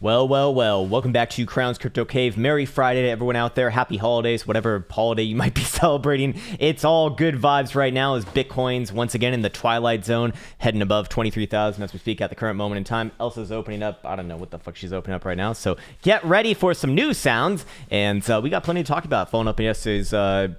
Well, welcome back to Krown's Crypto Cave. Merry Friday to everyone out there. Happy holidays, whatever holiday you might be celebrating. It's all good vibes right now as Bitcoin's once again in the twilight zone, heading above 23,000 as we speak at the current moment in time. Elsa's opening up. I don't know what the fuck she's opening up right now. So get ready for some new sounds. And we got plenty to talk about following up in yesterday's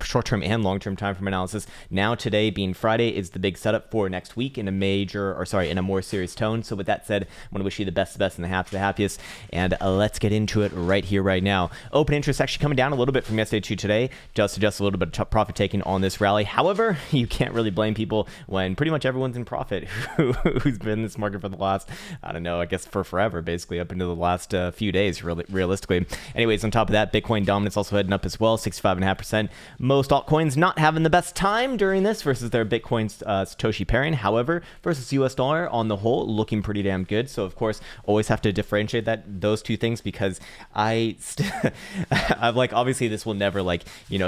short-term and long-term time frame analysis. Now today being Friday is the big setup for next week in a more serious tone. So with that said, I want to wish you the best and the happiest. And let's get into it right here, right now. Open interest actually coming down a little bit from yesterday to today. Does suggest a little bit of profit taking on this rally. However, you can't really blame people when pretty much everyone's in profit who's been in this market for the last, I don't know, I guess for forever, basically up into the last few days, realistically. Anyways, on top of that, Bitcoin dominance also heading up as well, 65.5%. Most altcoins not having the best time during this versus their Bitcoin Satoshi pairing. However, versus US dollar on the whole, looking pretty damn good. So of course, always have to differentiate those two things because I'm like, obviously this will never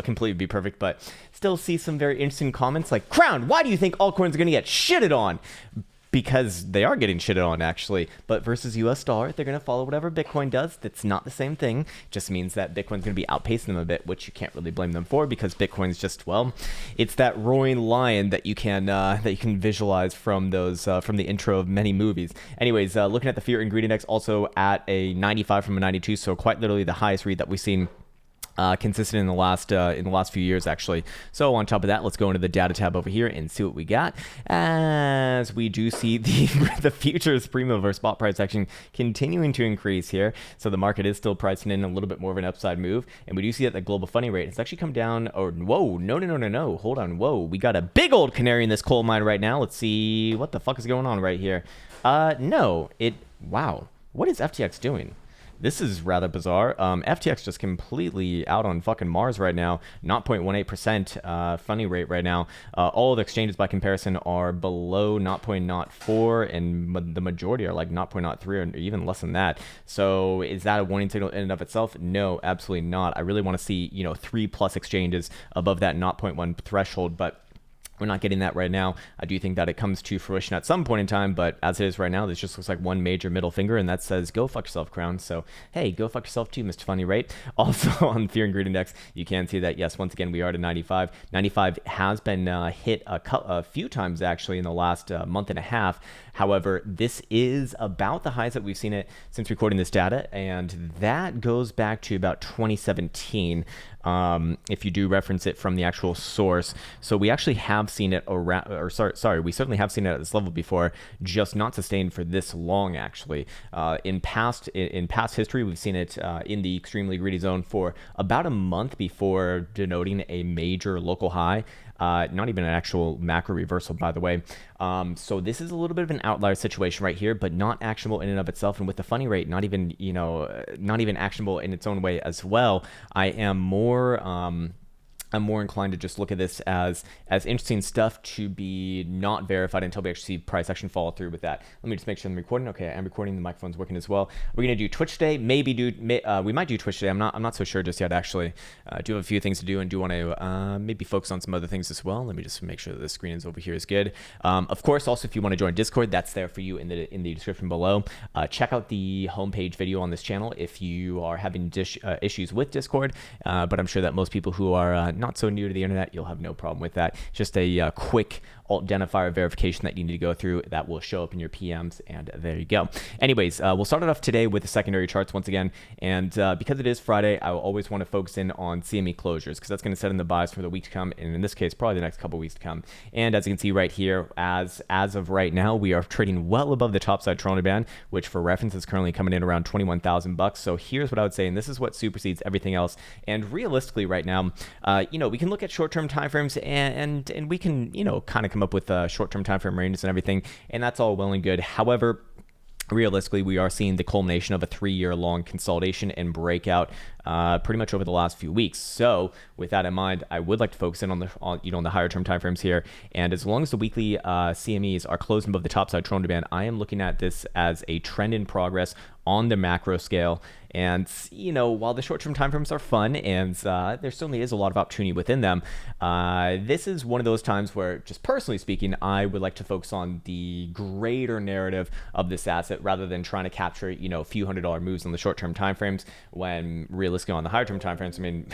completely be perfect, but still see some very interesting comments like, Krown, why do you think altcoins are going to get shitted on? Because they are getting shitted on, actually. But versus US dollar, they're going to follow whatever Bitcoin does. That's not the same thing. Just means that Bitcoin's going to be outpacing them a bit, which you can't really blame them for because Bitcoin's just, well, it's that roaring lion that you can visualize from those from the intro of many movies. Anyways, looking at the fear and greed index, also at a 95 from a 92, so quite literally the highest read that we've seen. Consistent in the last few years, actually. So on top of that, let's go into the data tab over here and see what we got. As we do see the futures premium of our spot price action continuing to increase here. So the market is still pricing in a little bit more of an upside move, and we do see that the global funding rate has actually come down. Or whoa, no, hold on, whoa, we got a big old canary in this coal mine right now. Let's see what the fuck is going on right here. Wow, what is FTX doing? This is rather bizarre. FTX just completely out on fucking Mars right now. 0.18% funding rate right now. All of the exchanges by comparison are below 0.04, and the majority are like 0.03 or even less than that. So is that a warning signal in and of itself? No, absolutely not. I really want to see 3+ exchanges above that 0.1 threshold, but we're not getting that right now. I do think that it comes to fruition at some point in time, but as it is right now, this just looks like one major middle finger, and that says, go fuck yourself, Krown. So, hey, go fuck yourself too, Mr. Funny Rate. Also, on the Fear and Greed Index, you can see that, yes, once again, we are to 95. 95 has been hit a few times, actually, in the last month and a half. However, this is about the highs that we've seen it since recording this data, and that goes back to about 2017. If you do reference it from the actual source. So we actually have seen it around, we certainly have seen it at this level before, just not sustained for this long, actually. In past history, we've seen it in the extremely greedy zone for about a month before denoting a major local high. Not even an actual macro reversal, by the way. So this is a little bit of an outlier situation right here, but not actionable in and of itself. And with the funding rate, not even actionable in its own way as well. I'm more inclined to just look at this as interesting stuff to be not verified until we actually see price action follow through with that. Let me just make sure I'm recording. Okay, I'm recording. The microphone's working as well. We're gonna do Twitch today. We might do Twitch today. I'm not so sure just yet. Actually, I do have a few things to do and do want to maybe focus on some other things as well. Let me just make sure that the screen is over here is good. Of course, also if you want to join Discord, that's there for you in the description below. Check out the homepage video on this channel if you are having issues with Discord. But I'm sure that most people who are not so new to the internet, you'll have no problem with that. Just a quick alt identifier verification that you need to go through that will show up in your PMs, and there you go. Anyways, we'll start it off today with the secondary charts once again, and because it is Friday, I will always want to focus in on CME closures because that's going to set in the bias for the week to come, and in this case, probably the next couple weeks to come. And as you can see right here, as of right now, we are trading well above the topside Toronto band, which for reference is currently coming in around $21,000. So here's what I would say, and this is what supersedes everything else. And realistically, right now, we can look at short-term timeframes and we can kind of come up with short-term timeframe ranges and everything, and that's all well and good. However, realistically, we are seeing the culmination of a 3-year long consolidation and breakout pretty much over the last few weeks. So with that in mind, I would like to focus in on the higher term timeframes here. And as long as the weekly CMEs are closing above the topside Krown band, I am looking at this as a trend in progress on the macro scale. And, while the short-term timeframes are fun and there certainly is a lot of opportunity within them, this is one of those times where, just personally speaking, I would like to focus on the greater narrative of this asset rather than trying to capture, a few $100 moves on the short-term timeframes when realistically on the higher-term timeframes, I mean,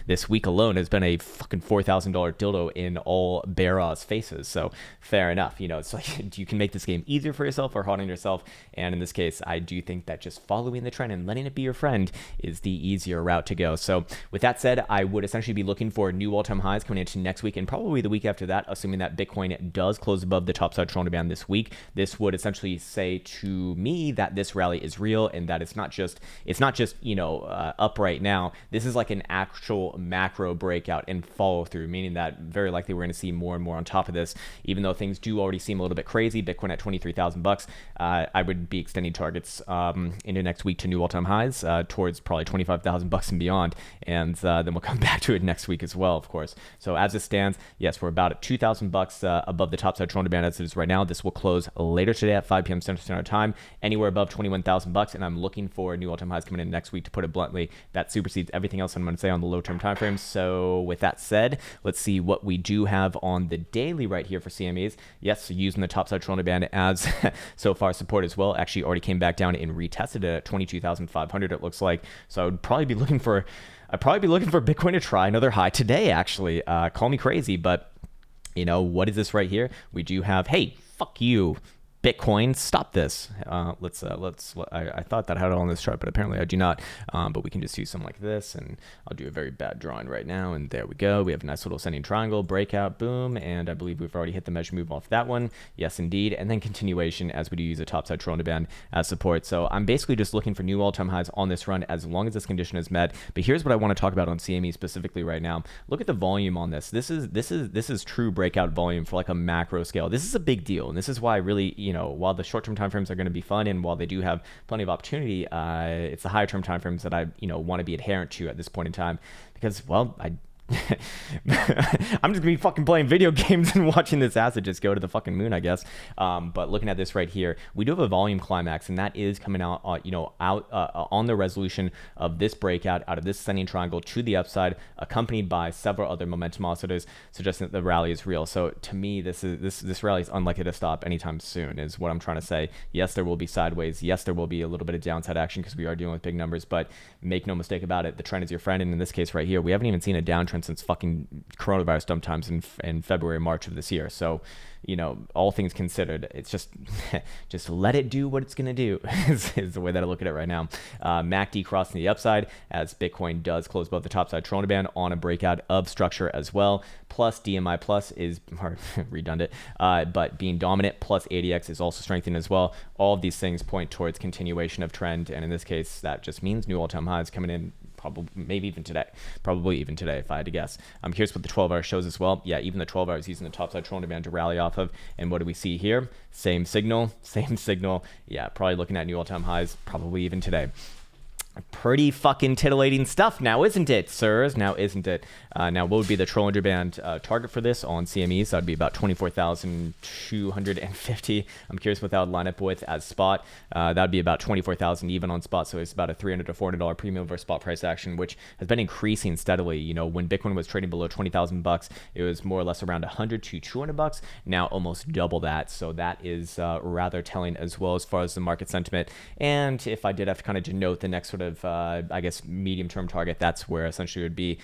this week alone has been a fucking $4,000 dildo in all bear-ass faces. So fair enough. It's like you can make this game easier for yourself or harder on yourself. And in this case, I do think that just following the trend and letting it be your friend is the easier route to go. So with that said, I would essentially be looking for new all-time highs coming into next week and probably the week after that, assuming that Bitcoin does close above the topside Krown band this week. This would essentially say to me that this rally is real and that it's not just up right now. This is like an actual macro breakout and follow through, meaning that very likely we're going to see more and more on top of this. Even though things do already seem a little bit crazy, Bitcoin at $23,000, I would be extending targets into next week to new all-time highs towards probably $25,000 and beyond, and then we'll come back to it next week as well, of course. So as it stands, yes, we're about at $2,000 above the topside Krown band as it is right now. This will close later today at 5 p.m. Central Standard Time, anywhere above $21,000, and I'm looking for new all-time highs coming in next week. To put it bluntly, that supersedes everything else I'm going to say on the low-term time frames. So with that said, let's see what we do have on the daily right here for CMEs. Yes, so using the topside Krown band as so far support as well. Actually, already came back down and retested it at 22,500. It looks like. So I would probably be looking for Bitcoin to try another high today. Actually, call me crazy, but what is this right here? We do have, hey, fuck you, Bitcoin, stop this. I thought that I had it on this chart, but apparently I do not. But we can just do something like this, and I'll do a very bad drawing right now, and there we go. We have a nice little ascending triangle, breakout, boom, and I believe we've already hit the measure move off that one. Yes, indeed. And then continuation as we do use a topside Krown band as support. So I'm basically just looking for new all-time highs on this run as long as this condition is met. But here's what I want to talk about on CME specifically right now. Look at the volume on this. This is true breakout volume for like a macro scale. This is a big deal, and this is why I really, while the short-term timeframes are going to be fun and while they do have plenty of opportunity, it's the higher-term timeframes that I, want to be adherent to at this point in time because, well, I'm just gonna be fucking playing video games and watching this asset just go to the fucking moon, I guess. But looking at this right here, we do have a volume climax, and that is coming out, on the resolution of this breakout out of this ascending triangle to the upside, accompanied by several other momentum oscillators, suggesting that the rally is real. So to me, this rally is unlikely to stop anytime soon, is what I'm trying to say. Yes, there will be sideways. Yes, there will be a little bit of downside action because we are dealing with big numbers. But make no mistake about it, the trend is your friend. And in this case right here, we haven't even seen a downtrend since fucking coronavirus dump times in February, March of this year. So, all things considered, it's just let it do what it's going to do is the way that I look at it right now. MACD crossing the upside as Bitcoin does close above the topside Krown band on a breakout of structure as well. Plus DMI plus is redundant, but being dominant, plus ADX is also strengthening as well. All of these things point towards continuation of trend. And in this case, that just means new all-time highs coming in probably even today if I had to guess. Here's what the 12-hour shows as well. Yeah, even the 12 hours using the topside Krown band to rally off of. And what do we see here? Same signal. Yeah, probably looking at new all-time highs probably even today. Pretty fucking titillating stuff now, isn't it, sirs? Now, isn't it? Now, what would be the Trollinger Band target for this on CME? So that'd be about 24,250. I'm curious what that would line up with as spot. That'd be about 24,000 even on spot. So it's about a $300 to $400 premium over spot price action, which has been increasing steadily. When Bitcoin was trading below $20,000, it was more or less around $100 to $200. Now almost double that. So that is rather telling as well as far as the market sentiment. And if I did have to kind of denote the next sort of medium-term target, that's where essentially it would be.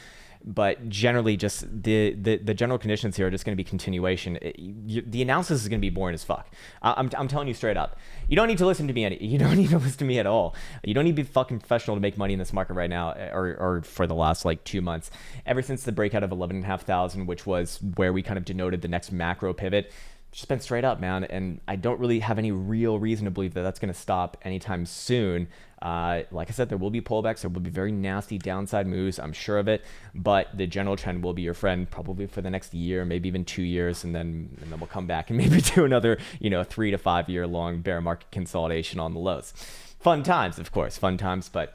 But generally, just the general conditions here are just going to be continuation. The analysis is going to be boring as fuck. I'm telling you straight up. You don't need to listen to me. You don't need to listen to me at all. You don't need to be fucking professional to make money in this market right now, or for the last 2 months. Ever since the breakout of 11,500, which was where we kind of denoted the next macro pivot, just been straight up, man. And I don't really have any real reason to believe that that's going to stop anytime soon. Like I said, there will be pullbacks. There will be very nasty downside moves. I'm sure of it. But the general trend will be your friend probably for the next year, maybe even 2 years. And then we'll come back and maybe do another, 3 to 5 year long bear market consolidation on the lows. Fun times, of course. Fun times. But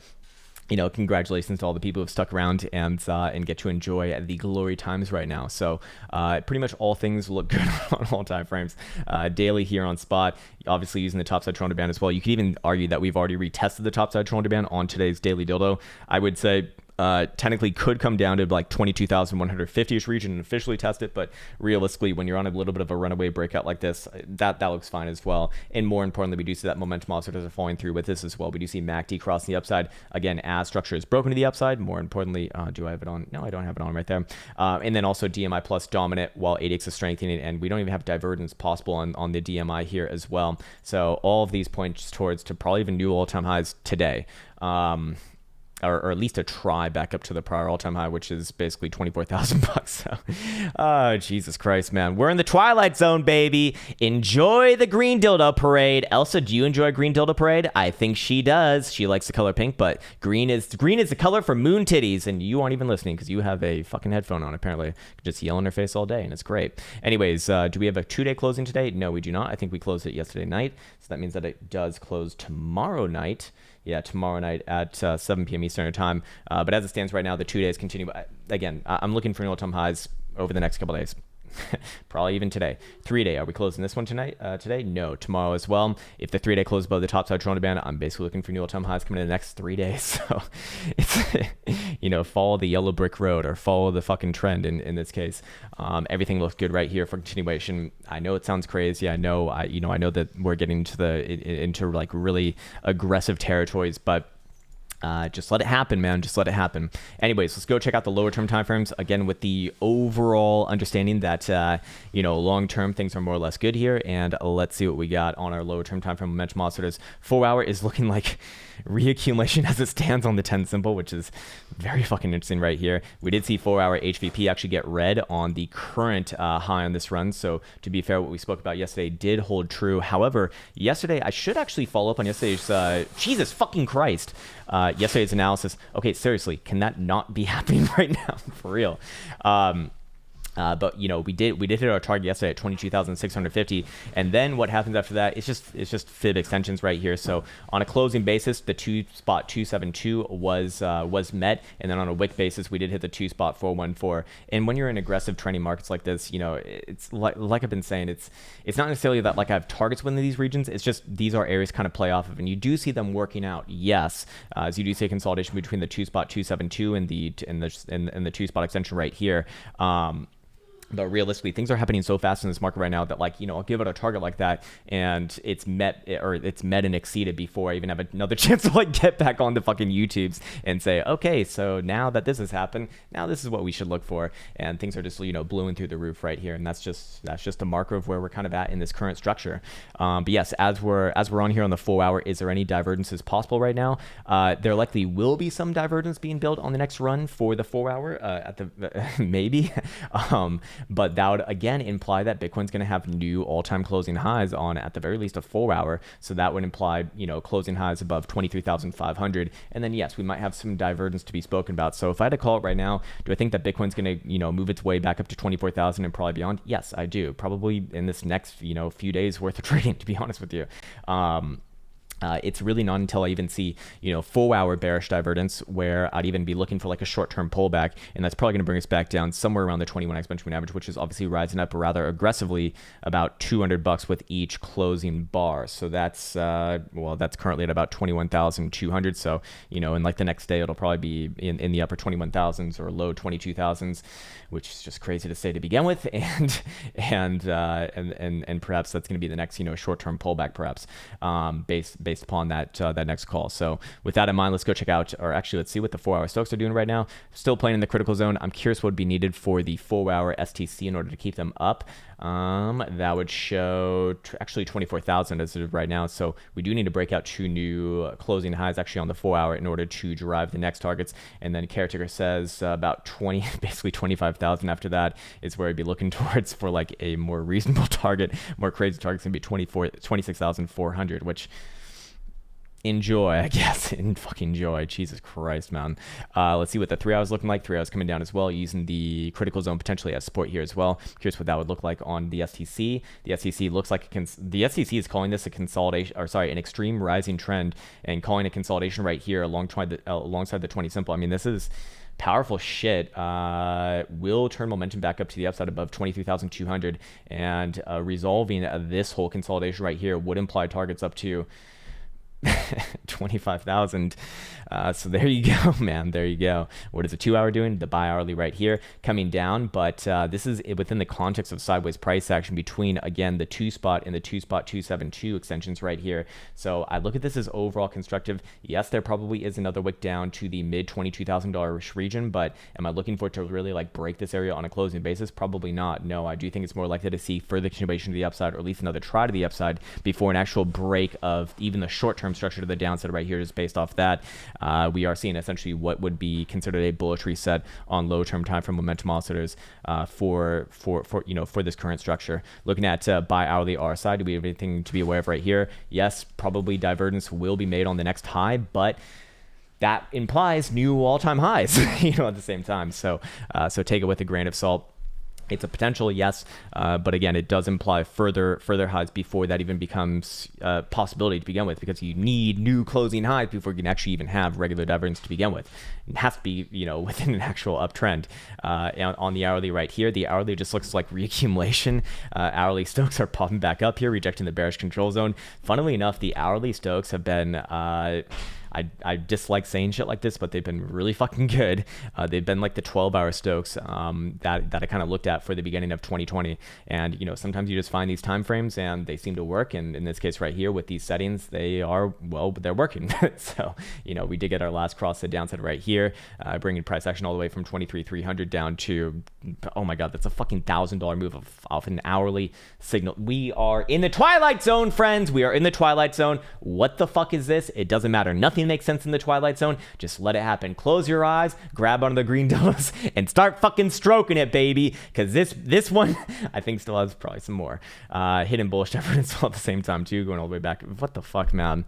congratulations to all the people who've stuck around and get to enjoy the glory times right now. So pretty much all things look good on all time frames. Daily here on spot, obviously using the topside Toronto band as well. You could even argue that we've already retested the topside Toronto band on today's daily dildo. I would say technically could come down to like 22,150ish region and officially test it, but realistically, when you're on a little bit of a runaway breakout like this, that looks fine as well. And more importantly, we do see that momentum offsets are falling through with this as well. We do see MACD crossing the upside again as structure is broken to the upside. More importantly, do I have it on? No, I don't have it on right there. And then also DMI plus dominant while ADX is strengthening, and we don't even have divergence possible on the DMI here as well. So all of these points towards to probably even new all-time highs today. Or at least a try back up to the prior all-time high, which is basically $24,000. So, oh, Jesus Christ, man. We're in the twilight zone, baby. Enjoy the green dildo parade. Elsa, do you enjoy green dildo parade? I think she does. She likes the color pink, but green is the color for moon titties, and you aren't even listening because you have a fucking headphone on, apparently. Just yell in her face all day, and it's great. Anyways, do we have a 2-day closing today? No, we do not. I think we closed it yesterday night, so that means that it does close tomorrow night. Yeah, tomorrow night at 7 p.m. Eastern Time. But as it stands right now, the 2 days continue. Again, I'm looking for new all-time highs over the next couple days. Probably even today. 3-day. Are we closing this one tonight? Today? No. Tomorrow as well. If the 3-day closes above the topside Toronto band, I'm basically looking for new all-time highs coming in the next 3 days. So it's follow the yellow brick road or follow the fucking trend in this case. Everything looks good right here for continuation. I know it sounds crazy. I know that we're getting into like really aggressive territories, but just let it happen, man. Just let it happen. Anyways, let's go check out the lower term timeframes again with the overall understanding that long term things are more or less good here. And let's see what we got on our lower term timeframe momentum oscillators. 4 hour is looking like reaccumulation as it stands on the 10 symbol, which is very fucking interesting right here. We did see 4 hour HVP actually get red on the current high on this run. So to be fair, what we spoke about yesterday did hold true. However, yesterday I should actually follow up on yesterday's Jesus fucking Christ. Yesterday's analysis. Okay, seriously, can that not be happening right now? For real. But we did hit our target yesterday at 22,650, and then what happens after that? It's just fib extensions right here. So on a closing basis, the 2.272 was met, and then on a wick basis, we did hit the 2.414. And when you're in aggressive trending markets like this, it's like I've been saying, it's not necessarily that like I have targets within these regions. It's just these are areas kind of play off of, and you do see them working out. Yes, as you do see a consolidation between the 2.272 and the 2 spot extension right here. But realistically, things are happening so fast in this market right now that I'll give it a target like that and it's met and exceeded before I even have another chance to get back on the fucking YouTubes and say, okay, so now that this has happened, now this is what we should look for. And things are just, blowing through the roof right here. And that's just a marker of where we're kind of at in this current structure. But yes, as we're on here on the 4 hour, is there any divergences possible right now? There likely will be some divergence being built on the next run for the 4 hour at the maybe. But that would again imply that Bitcoin's going to have new all-time closing highs on at the very least a 4 hour. So that would imply, closing highs above 23,500. And then yes, we might have some divergence to be spoken about. So if I had to call it right now, do I think that Bitcoin's going to, move its way back up to 24,000 and probably beyond? Yes, I do. Probably in this next, few days worth of trading, to be honest with you. It's really not until I even see, 4 hour bearish divergence where I'd even be looking for a short-term pullback, and that's probably going to bring us back down somewhere around the 21 exponential moving average, which is obviously rising up rather aggressively, about $200 with each closing bar. So that's that's currently at about 21,200. So in the next day, it'll probably be in the upper 21,000s or low 22,000s, which is just crazy to say to begin with, and perhaps that's going to be the next short-term pullback, perhaps based upon that next call. So with that in mind, let's go check out, or actually let's see what the 4 hour stocks are doing right now. Still playing in the critical zone. I'm curious what would be needed for the 4 hour STC in order to keep them up. That would show actually 24,000 as of right now. So we do need to break out 2 new closing highs actually on the 4 hour in order to drive the next targets. And then Caretaker says about basically 25,000 after that is where I'd be looking towards for a more reasonable target. More crazy target's gonna be 26,400, which enjoy, I guess. And fucking enjoy. Jesus Christ, man. Let's see what the 3 hours looking like. 3 hours coming down as well, using the critical zone potentially as support here as well. Curious what that would look like on the STC. The STC looks like the STC is calling this a consolidation, or sorry, an extreme rising trend, and calling a consolidation right here alongside the 20 simple. I mean, this is powerful shit. Will turn momentum back up to the upside above 23,200, and resolving this whole consolidation right here would imply targets up to 25,000. So there you go, man. There you go. What is the 2 hour doing? The buy hourly right here coming down, but this is within the context of sideways price action between, again, the 2 spot and the 2 spot 272 extensions right here. So I look at this as overall constructive. Yes, there probably is another wick down to the mid $22,000 region, but am I looking for it to really like break this area on a closing basis? Probably not. No, I do think it's more likely to see further continuation to the upside, or at least another try to the upside before an actual break of even the short-term structure to the downside right here. Just based off that, we are seeing essentially what would be considered a bullish reset on low-term time frame momentum oscillators for this current structure. Looking at buy hourly RSI, do we have anything to be aware of right here? Yes, probably divergence will be made on the next high, but that implies new all-time highs, at the same time. So take it with a grain of salt. It's a potential, yes, but again, it does imply further highs before that even becomes a possibility to begin with, because you need new closing highs before you can actually even have regular divergence to begin with. It has to be, within an actual uptrend. On the hourly right here, the hourly just looks like reaccumulation. Hourly Stokes are popping back up here, rejecting the bearish control zone. Funnily enough, the hourly Stokes have been I dislike saying shit like this, but they've been really fucking good. They've been like the 12-hour Stokes that I kind of looked at for the beginning of 2020. And, sometimes you just find these time frames and they seem to work. And in this case right here with these settings, they're working. So, we did get our last cross to the downside right here, bringing price action all the way from 23,300 down to, oh my God, that's a fucking $1,000 move off an hourly signal. We are in the twilight zone, friends. We are in the twilight zone. What the fuck is this? It doesn't matter. Nothing makes sense in the twilight zone. Just let it happen. Close your eyes, grab onto the green dildos, and start fucking stroking it, baby. Because this one, I think, still has probably some more hidden bullish evidence at the same time too, going all the way back. What the fuck, man?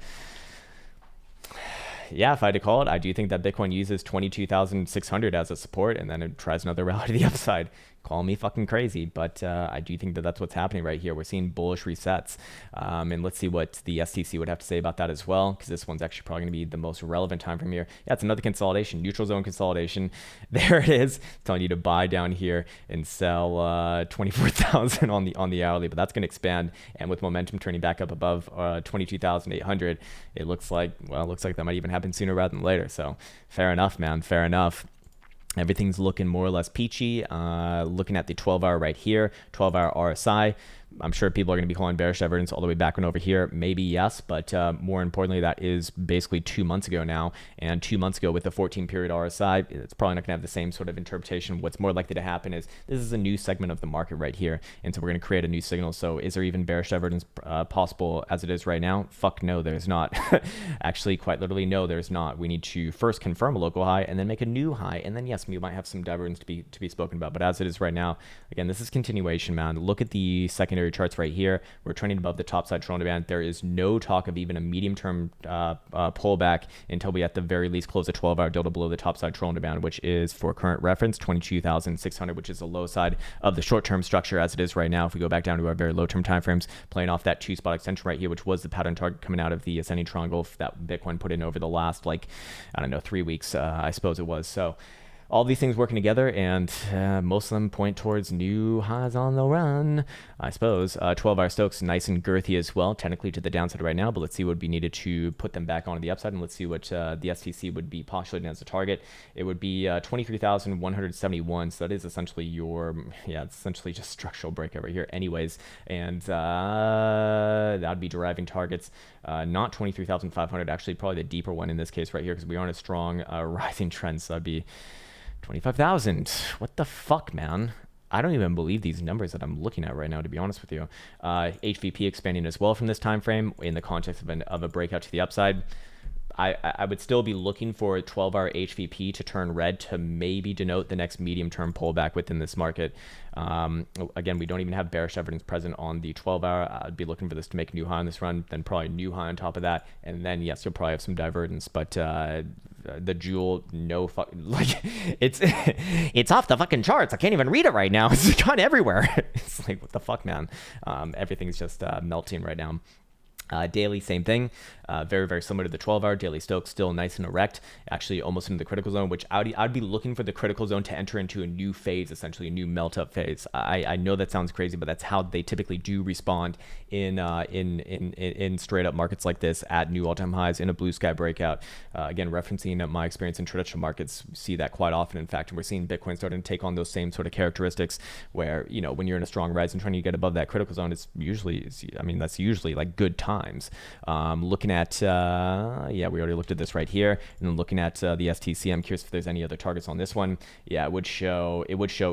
Yeah, if I had to call it, I do think that Bitcoin uses 22,600 as a support, and then it tries another rally to the upside. Call me fucking crazy, but I do think that that's what's happening right here. We're seeing bullish resets, and let's see what the STC would have to say about that as well, because this one's actually probably going to be the most relevant time from here. Yeah, it's another consolidation, neutral zone consolidation. There it is, telling you to buy down here and sell 24,000 on the hourly, but that's going to expand, and with momentum turning back up above 22,800, it looks like that might even happen sooner rather than later. So fair enough, man, fair enough. Everything's looking more or less peachy. Looking at the 12-hour right here, 12-hour RSI. I'm sure people are going to be calling bearish divergence all the way back and over here. Maybe yes, but more importantly, that is basically 2 months ago now. And 2 months ago with the 14-period RSI, it's probably not going to have the same sort of interpretation. What's more likely to happen is this is a new segment of the market right here. And so we're going to create a new signal. So is there even bearish divergence possible as it is right now? Fuck no, there's not. Actually, quite literally, no, there's not. We need to first confirm a local high and then make a new high. And then, yes, we might have some divergence to be spoken about. But as it is right now, again, this is continuation, man. Look at the secondary charts right here. We're trending above the top side Krown band. There is no talk of even a medium-term pullback until we at the very least close a 12-hour delta below the top side Krown band, which is, for current reference, 22,600, which is the low side of the short-term structure as it is right now. If we go back down to our very low-term time frames, playing off that 2-spot extension right here, which was the pattern target coming out of the ascending triangle that Bitcoin put in over the last, 3 weeks, I suppose it was. So all these things working together, and most of them point towards new highs on the run, I suppose. 12-hour Stokes, nice and girthy as well, technically to the downside right now, but let's see what would be needed to put them back onto the upside, and let's see what the STC would be postulating as a target. it would be 23,171. So that is essentially it's essentially just structural break over here anyways. And that would be deriving targets, not 23,500, actually probably the deeper one in this case right here, because we are on a strong rising trend. So that'd be 25,000. What the fuck, man? I don't even believe these numbers that I'm looking at right now, to be honest with you. HVP expanding as well from this time frame in the context of a breakout to the upside. I would still be looking for a 12-hour HVP to turn red to maybe denote the next medium-term pullback within this market. Again, we don't even have bearish evidence present on the 12-hour. I'd be looking for this to make a new high on this run, then probably a new high on top of that, and then yes, you'll probably have some divergence. But the jewel, no fuck, like it's off the fucking charts. I can't even read it right now. It's gone everywhere. It's like, what the fuck, man? Everything's just melting right now. Daily, same thing. Very, very similar to the 12-hour. Daily Stokes still nice and erect, actually almost into the critical zone, which I'd be looking for the critical zone to enter into a new phase, essentially a new melt up phase. I know that sounds crazy, but that's how they typically do respond in straight up markets like this at new all-time highs in a blue sky breakout. Again, referencing my experience in traditional markets, we see that quite often, in fact, and we're seeing Bitcoin starting to take on those same sort of characteristics where, you know, when you're in a strong rise and trying to get above that critical zone, that's usually like good times. Looking at, yeah, we already looked at this right here, and then looking at the STC, I'm curious if there's any other targets on this one. Yeah, it would show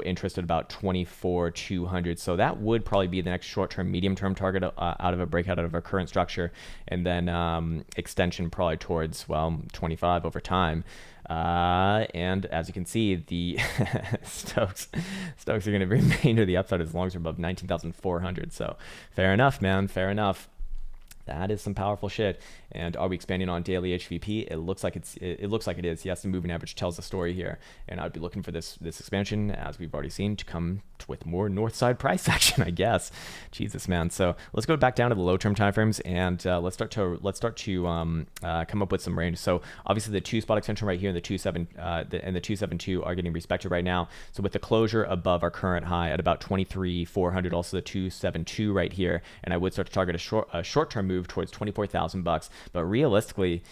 interest at about 24,200. So that would probably be the next short-term, medium-term target out of a breakout out of our current structure, and then extension probably towards, well, 25 over time. And as you can see, the Stokes are going to remain to the upside as long as we're above 19,400. So fair enough, man. Fair enough. That is some powerful shit. And are we expanding on daily HVP? It looks like it is. Yes, the moving average tells the story here, and I'd be looking for this expansion, as we've already seen, to come with more north side price action, I guess. Jesus, man. So let's go back down to the low term timeframes, and let's start to come up with some range. So obviously the 2 spot extension right here and the 272 are getting respected right now. So with the closure above our current high at about 23,400, also the 272 right here, and I would start to target a short term move towards 24,000 bucks. But realistically,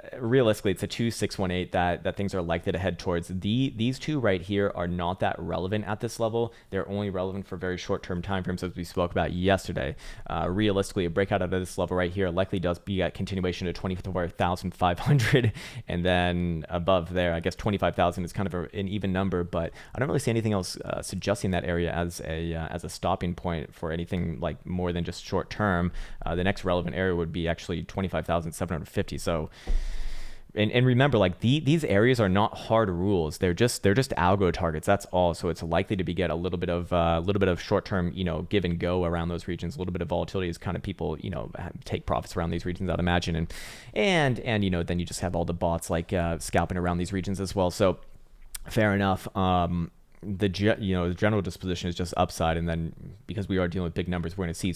it's a 2618 that things are likely to head towards. These two right here are not that relevant at this level. They're only relevant for very short-term timeframes, as we spoke about yesterday. Realistically, a breakout out of this level right here likely does be a continuation to 24,500, and then above there, I guess 25,000 is kind of an even number, but I don't really see anything else suggesting that area as a stopping point for anything like more than just short-term. The next relevant area would be actually 25,750. So. And remember, like these areas are not hard rules. They're just algo targets. That's all. So it's likely to get a little bit of short term, you know, give and go around those regions. A little bit of volatility is kind of people, you know, take profits around these regions, I'd imagine. And you know, then you just have all the bots like scalping around these regions as well. So fair enough. The general disposition is just upside, and then because we are dealing with big numbers, we're gonna see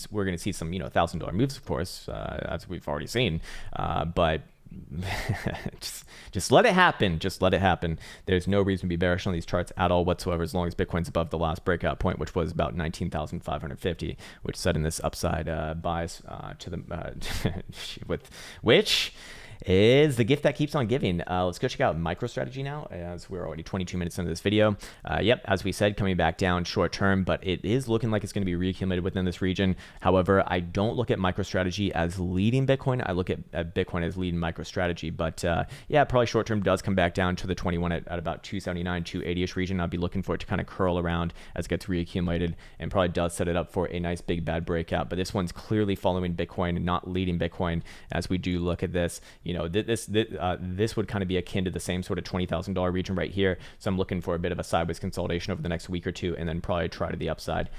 some, you know, $1,000 moves, of course, as we've already seen, but. just let it happen. Just let it happen. There's no reason to be bearish on these charts at all whatsoever, as long as Bitcoin's above the last breakout point, which was about 19,550, which set in this upside bias to the with which is the gift that keeps on giving. Let's go check out MicroStrategy now, as we're already 22 minutes into this video. Yep, as we said, coming back down short term, but it is looking like it's going to be reaccumulated within this region. However, I don't look at MicroStrategy as leading Bitcoin. I look at Bitcoin as leading MicroStrategy. But yeah, probably short term does come back down to the 21 at about 279, 280-ish region. I'll be looking for it to kind of curl around as it gets reaccumulated, and probably does set it up for a nice big bad breakout. But this one's clearly following Bitcoin and not leading Bitcoin, as we do look at this. You know, this would kind of be akin to the same sort of $20,000 region right here. So I'm looking for a bit of a sideways consolidation over the next week or two, and then probably try to the upside.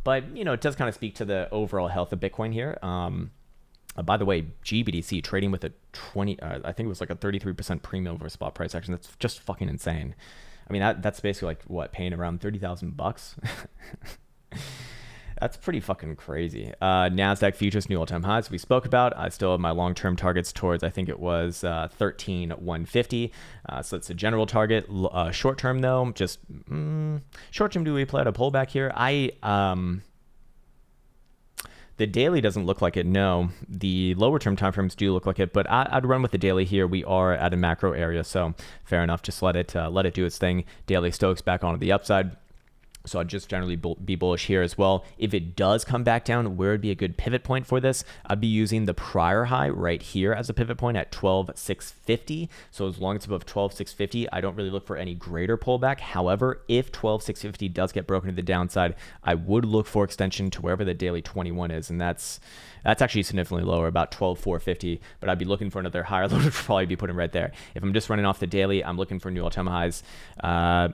But you know, it does kind of speak to the overall health of Bitcoin here. By the way, GBTC trading with a I think it was like a 33% premium over spot price action. That's just fucking insane. I mean, that's basically like what, paying around 30,000 bucks. That's pretty fucking crazy. NASDAQ futures new all-time highs we spoke about. I still have my long-term targets towards, I think it was 13,150. So it's a general target. Short-term though, just short-term, do we play out a pullback here? The daily doesn't look like it, no. The lower-term timeframes do look like it, but I'd run with the daily here. We are at a macro area, so fair enough. Just let it do its thing. Daily Stokes back onto the upside. So I'd just generally be bullish here as well. If it does come back down, where would be a good pivot point for this? I'd be using the prior high right here as a pivot point at 12,650. So as long as it's above 12,650, I don't really look for any greater pullback. However, if 12,650 does get broken to the downside, I would look for extension to wherever the daily 21 is, and that's actually significantly lower, about 12,450. But I'd be looking for another higher low to probably be putting right there. If I'm just running off the daily, I'm looking for new all-time highs,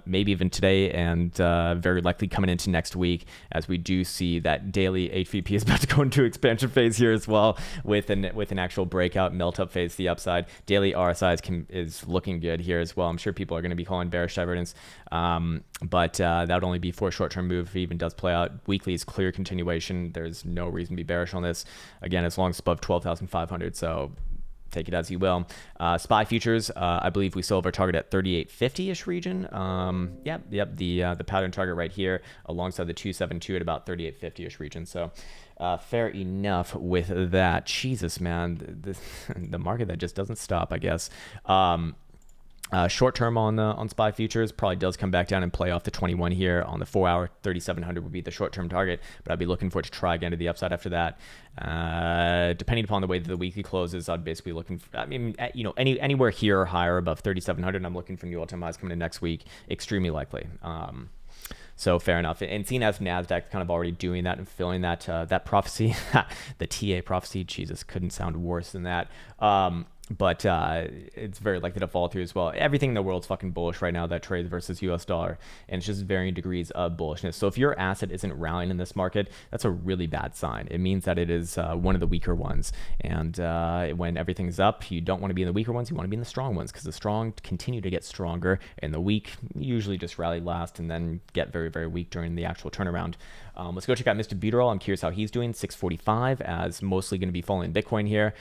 maybe even today, and very likely coming into next week, as we do see that daily HVP is about to go into expansion phase here as well, with an actual breakout melt up phase to the upside. Daily RSI is looking good here as well. I'm sure people are going to be calling bearish divergence, but that would only be for a short-term move if it even does play out. Weekly is clear continuation. There's no reason to be bearish on this. Again, as long as it's above 12,500. So take it as you will. SPY futures, I believe we still have our target at 3850-ish region. Yep, the pattern target right here alongside the 272 at about 3850-ish region. So fair enough with that. Jesus, man, the market that just doesn't stop, I guess. Short term on SPY futures probably does come back down and play off the 21 here on the 4 hour. 3,700 would be the short term target, but I'd be looking for it to try again to the upside after that. Depending upon the way that the weekly closes, I'd basically looking for, I mean, anywhere here or higher above 3,700. I'm looking for new all time highs coming in next week, extremely likely. So fair enough. And seeing as NASDAQ kind of already doing that and filling that that prophecy, the TA prophecy, Jesus, couldn't sound worse than that. But it's very likely to fall through as well. Everything in the world's fucking bullish right now that trades versus US dollar, and it's just varying degrees of bullishness. So if your asset isn't rallying in this market, that's a really bad sign. It means that it is one of the weaker ones. And when everything's up, you don't want to be in the weaker ones, you want to be in the strong ones, because the strong continue to get stronger, and the weak usually just rally last and then get very, very weak during the actual turnaround. Let's go check out Mr. Buteral. I'm curious how he's doing. 645, as mostly going to be following Bitcoin here.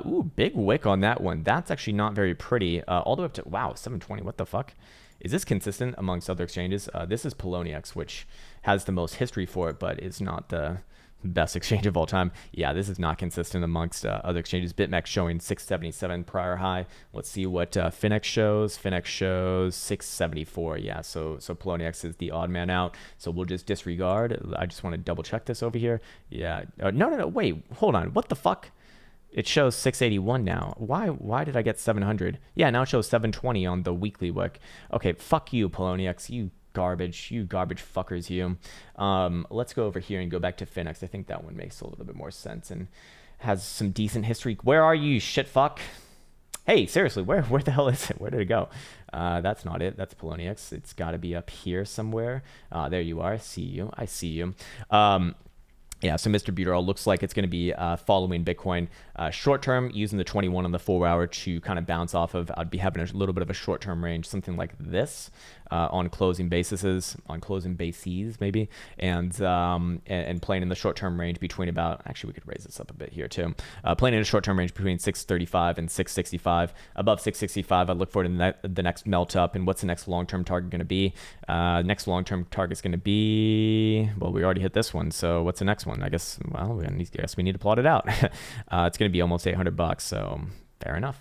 Ooh, big wick on that one. That's actually not very pretty. All the way up to, wow, 720. What the fuck? Is this consistent amongst other exchanges? This is Poloniex, which has the most history for it, but is not the best exchange of all time. Yeah, this is not consistent amongst other exchanges. BitMEX showing 677 prior high. Let's see what Finex shows. Finex shows 674. Yeah, so Poloniex is the odd man out. So we'll just disregard. I just want to double check this over here. Yeah. No. Wait, hold on. What the fuck? It shows 681 now. Why did I get 700? Yeah, now it shows 720 on the weekly wick. Okay, fuck you, Poloniex. You garbage fuckers, you. Let's go over here and go back to Finex. I think that one makes a little bit more sense and has some decent history. Where are you, shit fuck? Hey, seriously, where the hell is it? Where did it go? That's not it. That's Poloniex. It's got to be up here somewhere. There you are. I see you. Yeah, so Mr. Buteral looks like it's going to be following Bitcoin short term, using the 21 on the 4 hour to kind of bounce off of. I'd be having a little bit of a short term range, something like this on closing bases maybe, and playing in the short term range between about. Actually, we could raise this up a bit here too. Playing in a short term range between 635 and 665. Above 665, I'd look for it in the next melt up. And what's the next long term target going to be? Next long term target is going to be, well, we already hit this one. So what's the next one? I guess, well, I guess we need to plot it out. It's going to be almost $800, so fair enough.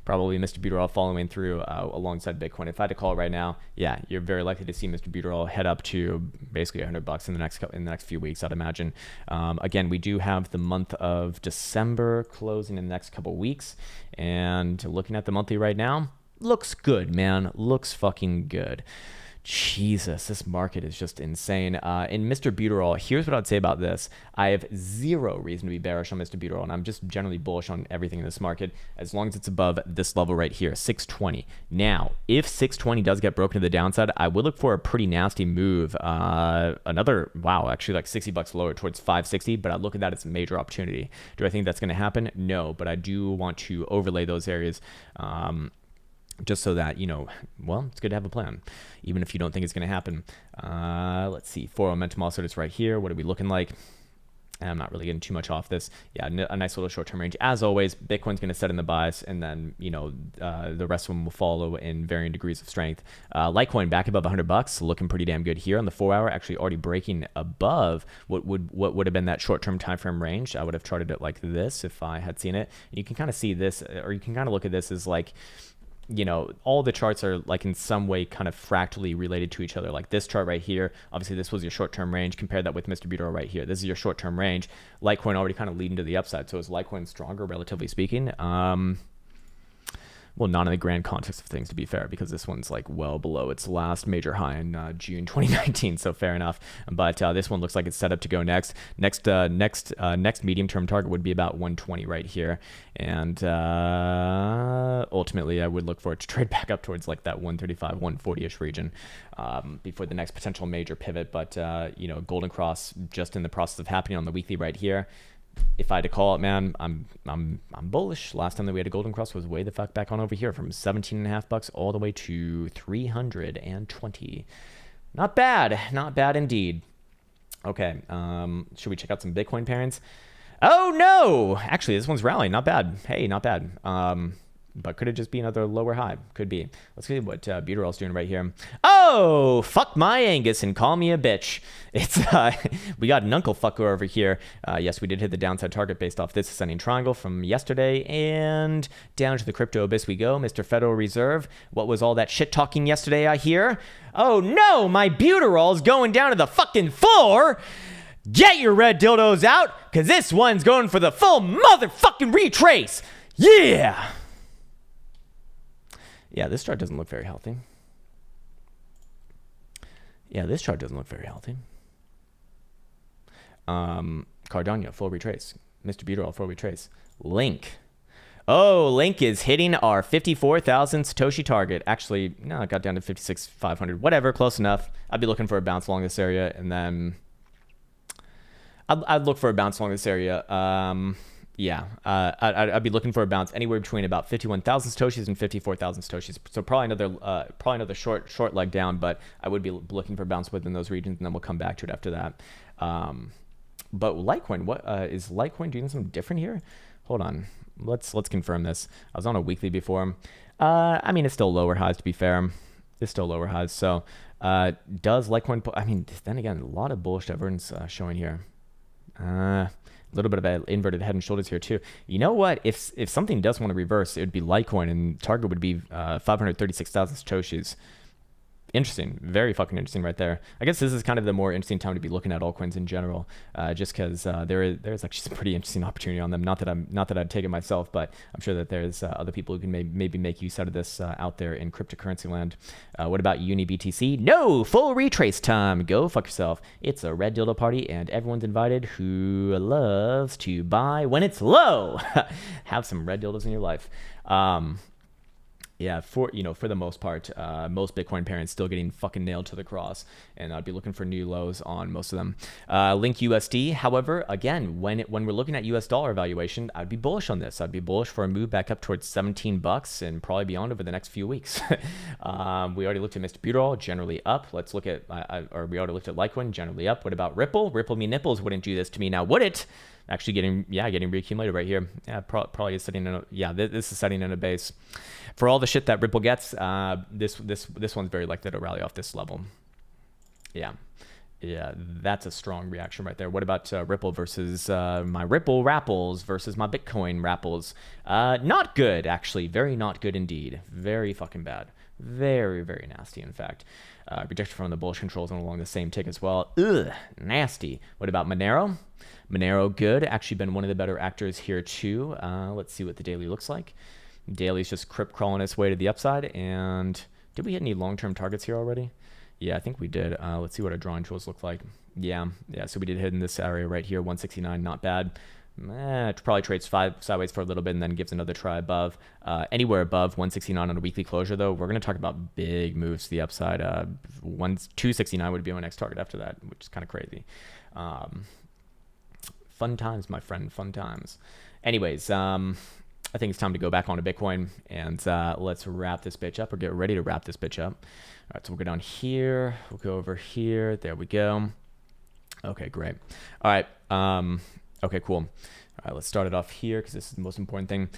Probably Mr. Buteral following through alongside Bitcoin. If I had to call it right now, yeah, you're very likely to see Mr. Buteral head up to basically $100 in the next few weeks, I'd imagine. Again, we do have the month of December closing in the next couple weeks, and looking at the monthly right now, looks good, man. Looks fucking good. Jesus, this market is just insane. And Mr. Buteral, here's what I'd say about this. I have zero reason to be bearish on Mr. Buteral, and I'm just generally bullish on everything in this market as long as it's above this level right here, 620. Now, if 620 does get broken to the downside, I would look for a pretty nasty move. Another, wow, actually like $60 lower towards 560, but I look at that as a major opportunity. Do I think that's going to happen? No, but I do want to overlay those areas. Just so that, well, it's good to have a plan, even if you don't think it's going to happen. Let's see, 4 momentum also just right here. What are we looking like? And I'm not really getting too much off this. Yeah, a nice little short-term range. As always, Bitcoin's going to set in the bias, and then, the rest of them will follow in varying degrees of strength. Litecoin back above $100, looking pretty damn good here on the 4 hour, actually already breaking above what would have been that short-term time frame range. I would have charted it like this if I had seen it. You can kind of see this, or you can kind of look at this as like, you know, all the charts are like in some way kind of fractally related to each other. Like this chart right here, obviously this was your short-term range. Compare that with Mr. Butero right here. This is your short-term range. Litecoin already kind of leading to the upside. So is Litecoin stronger, relatively speaking? Well, not in the grand context of things, to be fair, because this one's like well below its last major high in June 2019. So fair enough. But this one looks like it's set up to go next. Next medium-term target would be about 120 right here. And ultimately, I would look for it to trade back up towards like that 135, 140-ish region before the next potential major pivot. But, you know, Golden Cross just in the process of happening on the weekly right here. If I had to call it, man, I'm bullish. Last time that we had a Golden Cross was way the fuck back on over here from 17.5 bucks all the way to 320. Not bad indeed. Okay, should we check out some Bitcoin pairings? Oh no, actually this one's rallying. Not bad. Hey, not bad. But could it just be another lower high? Could be. Let's see what Buterol's doing right here. Oh, fuck my Angus and call me a bitch. It's we got an uncle fucker over here. Yes, we did hit the downside target based off this ascending triangle from yesterday, and down to the crypto abyss we go. Mr. Federal Reserve, what was all that shit talking yesterday, I hear? Oh no, my Buterol's going down to the fucking floor. Get your red dildos out, because this one's going for the full motherfucking retrace. Yeah. Yeah, this chart doesn't look very healthy. Cardano, full retrace. Mr. Buterol, full retrace. Link. Oh, Link is hitting our 54,000 Satoshi target. Actually, no, it got down to 56,500. Whatever, close enough. I'd be looking for a bounce along this area, and then I'd look for a bounce along this area. Yeah, I'd be looking for a bounce anywhere between about 51,000 Satoshis and 54,000 Satoshis. So probably another short leg down, but I would be looking for a bounce within those regions, and then we'll come back to it after that. But Litecoin, what is Litecoin doing something different here? Hold on, let's confirm this. I was on a weekly before. I mean, it's still lower highs, to be fair. It's still lower highs. So does Litecoin? I mean, then again, a lot of bullish divergence showing here. A little bit of an inverted head and shoulders here too. You know what? If something does want to reverse, it would be Litecoin, and target would be 536,000 Satoshis. Interesting. Very fucking interesting right there. I guess this is kind of the more interesting time to be looking at altcoins in general, just because there's actually some pretty interesting opportunity on them. Not that I'd take it myself, but I'm sure that there's other people who can maybe make use out of this out there in cryptocurrency land. What about UniBTC? No, full retrace time. Go fuck yourself. It's a red dildo party, and everyone's invited who loves to buy when it's low. Have some red dildos in your life. Yeah, for the most part, most Bitcoin parents still getting fucking nailed to the cross, and I'd be looking for new lows on most of them. Link USD, however, again, when we're looking at US dollar valuation, I'd be bullish on this. I'd be bullish for a move back up towards 17 bucks and probably beyond over the next few weeks. We already looked at Mr. Buterol, generally up. Let's look at, we already looked at Litecoin, generally up. What about Ripple? Ripple me nipples wouldn't do this to me now, would it? Actually getting reaccumulated right here. Yeah, probably is setting in a, this is setting in a base. For all the shit that Ripple gets, this one's very likely to rally off this level. Yeah, that's a strong reaction right there. What about Ripple versus my Ripple Rapples versus my Bitcoin Rapples? Not good, actually. Very not good indeed. Very fucking bad. Very, very nasty, in fact. Rejection from the bullish controls and along the same tick as well. Ugh, nasty. What about Monero? Monero, good. Actually been one of the better actors here too. Let's see what the daily looks like. Daily's just crawling its way to the upside. And did we hit any long-term targets here already? Yeah, I think we did. Let's see what our drawing tools look like. Yeah. So we did hit in this area right here, 169. Not bad. It probably trades sideways for a little bit and then gives another try above. Anywhere above 169 on a weekly closure, though, we're going to talk about big moves to the upside. 269 would be my next target after that, which is kind of crazy. Fun times, my friend. Fun times. Anyways, I think it's time to go back onto Bitcoin, and let's wrap this bitch up, or get ready to wrap this bitch up. All right, so we'll go down here. We'll go over here. There we go. Okay, great. All right. Okay, cool. All right, let's start it off here because this is the most important thing.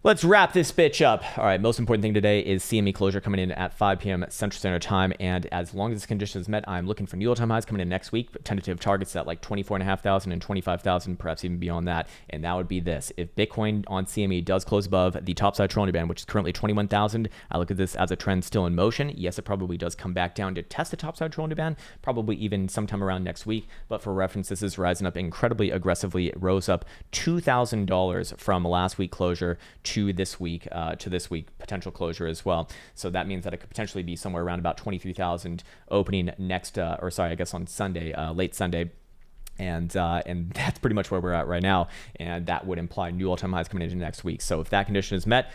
Let's wrap this bitch up. All right, most important thing today is CME closure coming in at 5 p.m. Central Standard Time. And as long as this condition is met, I'm looking for new all-time highs coming in next week. Tentative targets at like 24,500 and 25,000, perhaps even beyond that. And that would be this. If Bitcoin on CME does close above the topside trailing band, which is currently 21,000, I look at this as a trend still in motion. Yes, it probably does come back down to test the topside trailing band, probably even sometime around next week. But for reference, this is rising up incredibly aggressively. It rose up $2,000 from last week closure to this week potential closure as well. So that means that it could potentially be somewhere around about 23,000 opening next on Sunday, late Sunday. And that's pretty much where we're at right now, and that would imply new all-time highs coming into next week. So if that condition is met,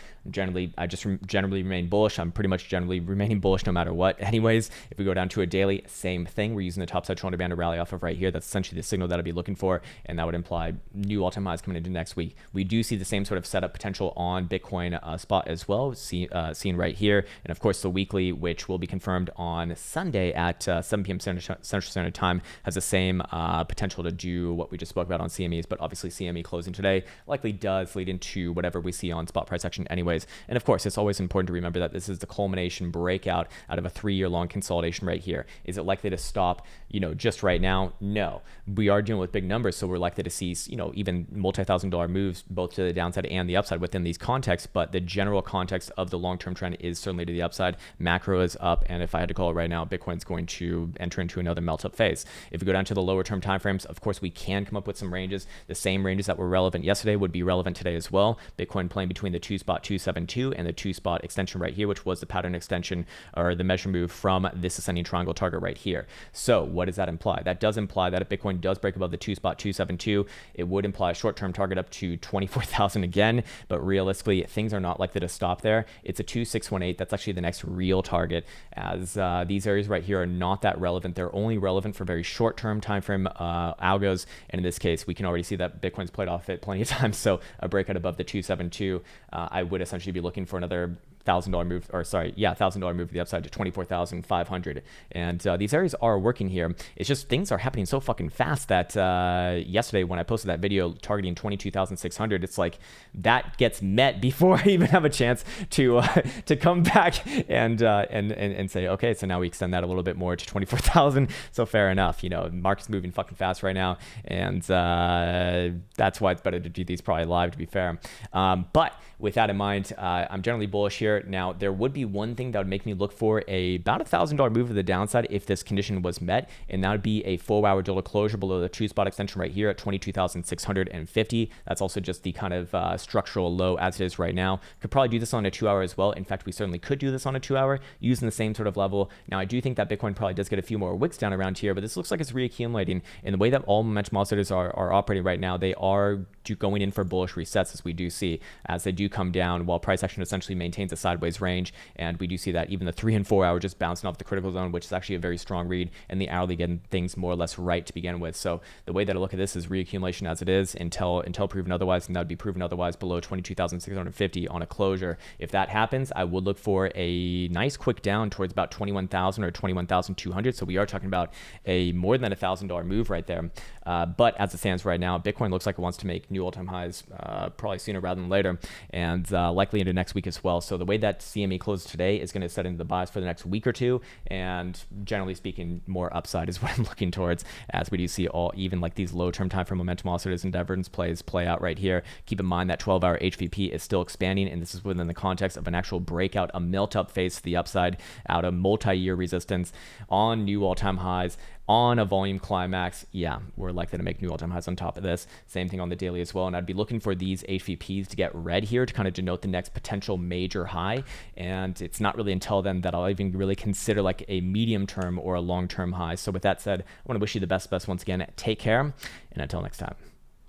I just generally remain bullish. I'm pretty much generally remaining bullish no matter what. Anyways, if we go down to a daily, same thing. We're using the topside trailing band to rally off of right here. That's essentially the signal that I'd be looking for, and that would imply new all-time highs coming into next week. We do see the same sort of setup potential on Bitcoin spot as well, seen right here, and of course the weekly, which will be confirmed on Sunday at 7 p.m. Central Standard Time, has the same potential to do what we just spoke about on CMEs, but obviously CME closing today likely does lead into whatever we see on spot price action anyways. And of course, it's always important to remember that this is the culmination breakout out of a 3-year long consolidation right here. Is it likely to stop, just right now? No. We are dealing with big numbers, so we're likely to see, even multi-$1,000 moves both to the downside and the upside within these contexts, but the general context of the long-term trend is certainly to the upside. Macro is up, and if I had to call it right now, Bitcoin's going to enter into another melt-up phase. If we go down to the lower-term timeframes, of course, we can come up with some ranges. The same ranges that were relevant yesterday would be relevant today as well. Bitcoin playing between the 2-spot 272 and the 2-spot extension right here, which was the pattern extension or the measure move from this ascending triangle target right here. So what does that imply? That does imply that if Bitcoin does break above the 2-spot 272, it would imply a short-term target up to 24,000 again. But realistically, things are not likely to stop there. It's a 2618. That's actually the next real target, as these areas right here are not that relevant. They're only relevant for very short-term time frame algos. And in this case, we can already see that Bitcoin's played off it plenty of times. So a breakout above the 272, I would essentially be looking for another $1,000 move, $1,000 move to the upside to 24,500. And these areas are working here. It's just things are happening so fucking fast that yesterday when I posted that video targeting 22,600, it's like that gets met before I even have a chance to come back and say, okay, so now we extend that a little bit more to 24,000. So fair enough. Market's moving fucking fast right now, and that's why it's better to do these probably live, to be fair. But with that in mind, I'm generally bullish here. Now, there would be one thing that would make me look for about a $1,000 move to the downside if this condition was met, and that would be a 4-hour dollar closure below the 2-spot extension right here at 22,650. That's also just the kind of structural low as it is right now. Could probably do this on a 2-hour as well. In fact, we certainly could do this on a 2-hour using the same sort of level. Now, I do think that Bitcoin probably does get a few more wicks down around here, but this looks like it's reaccumulating. And the way that all momentum oscillators are operating right now, they are going in for bullish resets, as we do see, as they do come down while price action essentially maintains a sideways range. And we do see that even the 3 and 4 hour just bouncing off the critical zone, which is actually a very strong read, and the hourly getting things more or less right to begin with. So the way that I look at this is reaccumulation as it is until proven otherwise, and that would be proven otherwise below 22,650 on a closure. If that happens, I would look for a nice quick down towards about 21,000 or 21,200. So we are talking about a more than $1,000 move right there. But as it stands right now, Bitcoin looks like it wants to make new all-time highs probably sooner rather than later, and likely into next week as well. So the way that CME closes today is going to set into the bias for the next week or two, and generally speaking, more upside is what I'm looking towards, as we do see even like these low-term time frame momentum oscillators and divergence plays play out right here. Keep in mind that 12-hour HVP is still expanding, and this is within the context of an actual breakout, a melt-up phase to the upside out of multi-year resistance on new all-time highs on a volume climax. Yeah, we're likely to make new all-time highs on top of this. Same thing on the daily as well, and I'd be looking for these HVPs to get red here to kind of denote the next potential major high, and it's not really until then that I'll even really consider like a medium term or a long-term high. So with that said, I want to wish you the best once again. Take care, and until next time.